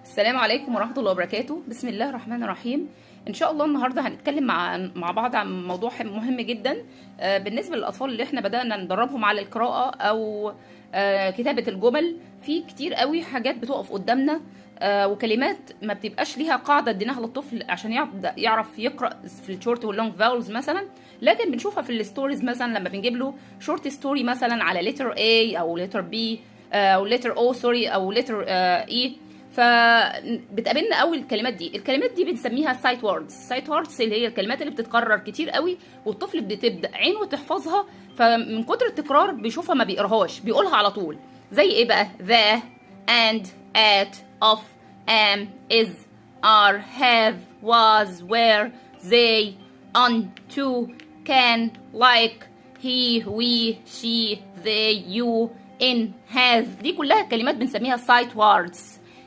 السلام عليكم ورحمة الله وبركاته. بسم الله الرحمن الرحيم. ان شاء الله النهارده هنتكلم مع بعض عن موضوع مهم جدا بالنسبة للأطفال اللي احنا بدأنا ندربهم على القراءة او كتابة الجمل. في كتير قوي حاجات بتقف قدامنا وكلمات ما بتبقاش ليها قاعدة اديناها للطفل عشان يعرف يقرأ في الشورت واللونج فاولز مثلا، لكن بنشوفها في الستوريز مثلا لما بنجيب له شورت ستوري مثلا على لتر A او لتر B او لتر O سوري او لتر E. فبتقابلنا قوي الكلمات دي بنسميها سايت ووردز. سايت ووردز اللي هي الكلمات اللي بتتكرر كتير قوي والطفل بتبدا عينه تحفظها، فمن كتر التكرار بيشوفها ما بيقراهاش، بيقولها على طول. زي ايه بقى؟ the and at of am is are have was were they on to can like he we she they you in has. دي كلها كلمات بنسميها سايت ووردز.